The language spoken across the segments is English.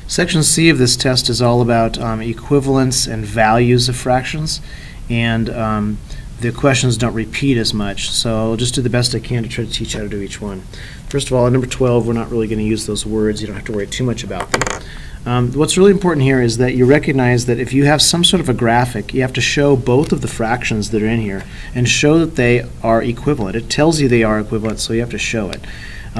Section C of this test is all about equivalence and values of fractions, and the questions don't repeat as much, so I'll just do the best I can to try to teach how to do each one. First of all, at number 12, we're not really going to use those words. You don't have to worry too much about them. What's really important here is that you recognize that if you have some sort of a graphic, you have to show both of the fractions that are in here and show that they are equivalent. It tells you they are equivalent, so you have to show it.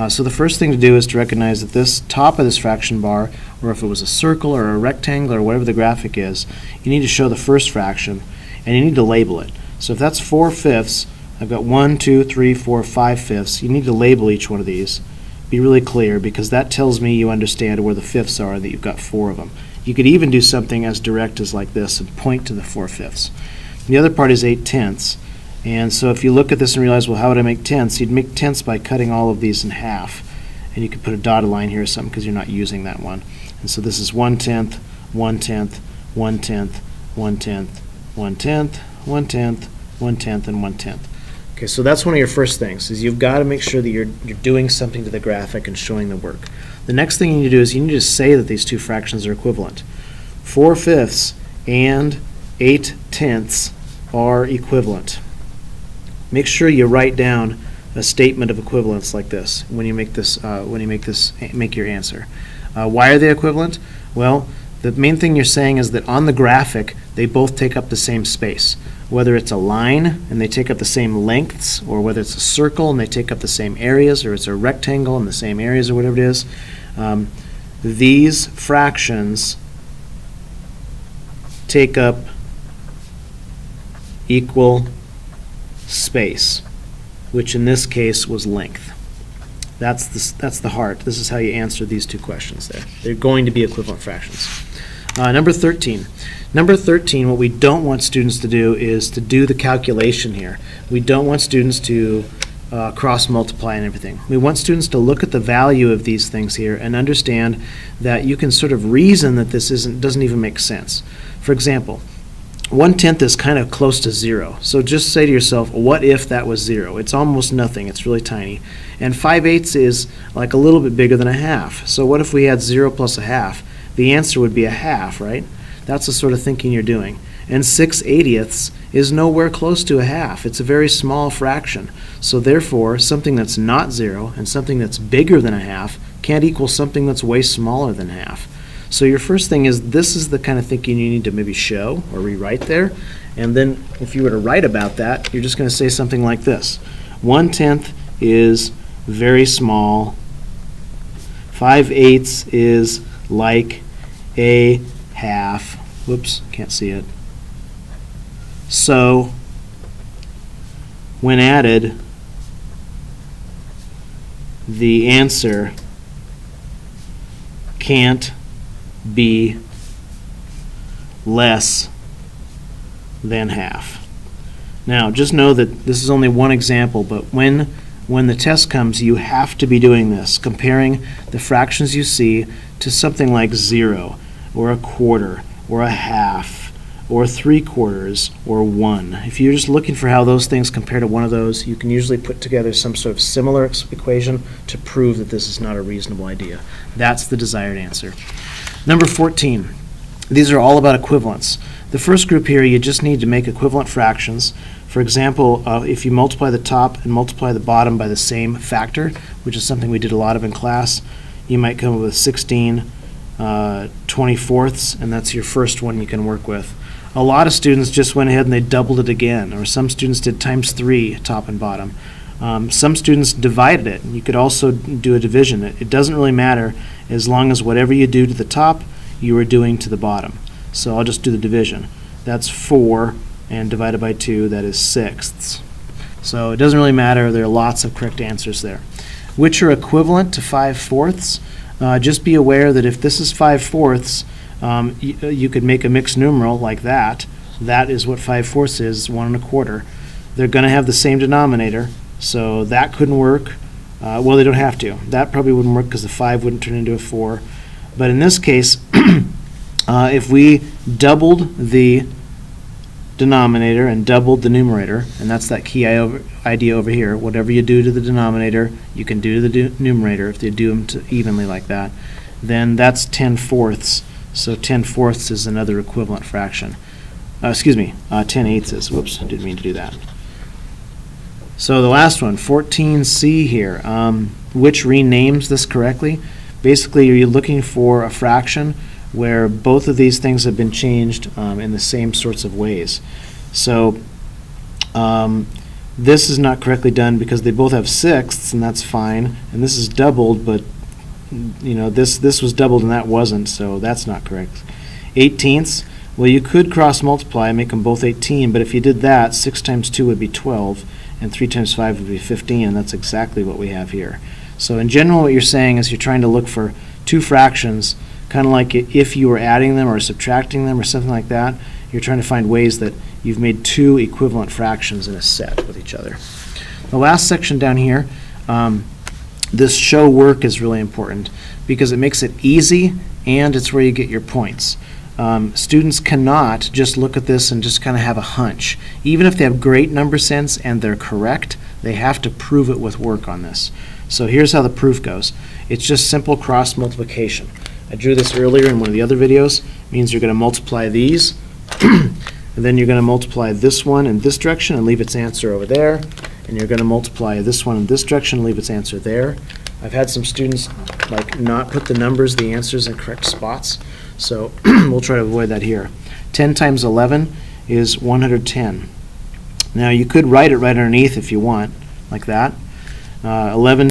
So the first thing to do is to recognize that this top of this fraction bar, or if it was a circle or a rectangle or whatever the graphic is, you need to show the first fraction and you need to label it. So if that's 4/5, I've got 1, 2, 3, 4, 5/5. You need to label each one of these. Be really clear, because that tells me you understand where the fifths are, that you've got 4 of them. You could even do something as direct as like this and point to the 4/5. The other part is 8/10. And so if you look at this and realize, well, how would I make tenths? You'd make tenths by cutting all of these in half. And you could put a dotted line here or something because you're not using that one. And so this is 1/10, 1/10, 1/10, 1/10, 1/10, 1/10, 1/10, and 1/10. Okay, so that's one of your first things, is you've got to make sure that you're doing something to the graphic and showing the work. The next thing you need to do is you need to say that these two fractions are equivalent. 4/5 and 8/10 are equivalent. Make sure you write down a statement of equivalence like this when you make this make your answer. Why are they equivalent? Well, the main thing you're saying is that on the graphic they both take up the same space. Whether it's a line and they take up the same lengths, or whether it's a circle and they take up the same areas, or it's a rectangle and the same areas, or whatever it is, these fractions take up equal space, which in this case was length. That's the heart. This is how you answer these two questions there. They're going to be equivalent fractions. Number 13. Number 13, what we don't want students to do is to do the calculation here. We don't want students to cross multiply and everything. We want students to look at the value of these things here and understand that you can sort of reason that this doesn't even make sense. For example, 1/10 is kind of close to 0. So just say to yourself, what if that was 0? It's almost nothing. It's really tiny. And 5/8 is like a little bit bigger than a half. So what if we had 0 plus a half? The answer would be a half, right? That's the sort of thinking you're doing. And 6/80 is nowhere close to a half. It's a very small fraction. So therefore, something that's not 0 and something that's bigger than a half can't equal something that's way smaller than half. So your first thing is, this is the kind of thinking you need to maybe show or rewrite there. And then if you were to write about that, you're just going to say something like this. 1/10 is very small. 5/8 is like a half. Whoops, can't see it. So when added, the answer can't be less than half. Now, just know that this is only one example, but when the test comes, you have to be doing this, comparing the fractions you see to something like 0, or a quarter, or a half, or 3/4, or 1. If you're just looking for how those things compare to one of those, you can usually put together some sort of similar equation to prove that this is not a reasonable idea. That's the desired answer. Number 14. These are all about equivalence. The first group here, you just need to make equivalent fractions. For example, if you multiply the top and multiply the bottom by the same factor, which is something we did a lot of in class, you might come up with 16 24ths, and that's your first one you can work with. A lot of students just went ahead and they doubled it again, or some students did times 3 top and bottom. Some students divided it. You could also do a division. It doesn't really matter as long as whatever you do to the top, you are doing to the bottom. So I'll just do the division. That's 4, and divided by 2, that is 6ths. So it doesn't really matter. There are lots of correct answers there. Which are equivalent to 5/4? Just be aware that if this is 5/4, you could make a mixed numeral like that. That is what 5/4 is, 1 1/4. They're going to have the same denominator, so that couldn't work. Well, they don't have to. That probably wouldn't work because the 5 wouldn't turn into a 4. But in this case, if we doubled the denominator and doubled the numerator, and that's that key idea over here, whatever you do to the denominator, you can do to the numerator if you do them evenly like that. then that's 10/4. So 10/4 is another equivalent fraction. 10/8 is. Whoops, I didn't mean to do that. So the last one, 14C here, which renames this correctly. Basically, you're looking for a fraction where both of these things have been changed in the same sorts of ways. So this is not correctly done because they both have sixths, and that's fine. And this is doubled, but this was doubled and that wasn't, so that's not correct. 18ths, well, you could cross multiply and make them both 18, but if you did that, 6 times 2 would be 12, and 3 times 5 would be 15, and that's exactly what we have here. So in general, what you're saying is you're trying to look for two fractions, kind of like if you were adding them or subtracting them or something like that. You're trying to find ways that you've made two equivalent fractions in a set with each other. The last section down here, this show work is really important because it makes it easy and it's where you get your points. Students cannot just look at this and just kind of have a hunch. Even if they have great number sense and they're correct, they have to prove it with work on this. So here's how the proof goes. It's just simple cross multiplication. I drew this earlier in one of the other videos. It means you're going to multiply these, and then you're going to multiply this one in this direction and leave its answer over there, and you're going to multiply this one in this direction and leave its answer there. I've had some students not put the numbers, the answers in correct spots, so we'll try to avoid that here. 10 times 11 is 110. Now you could write it right underneath if you want, like that. 11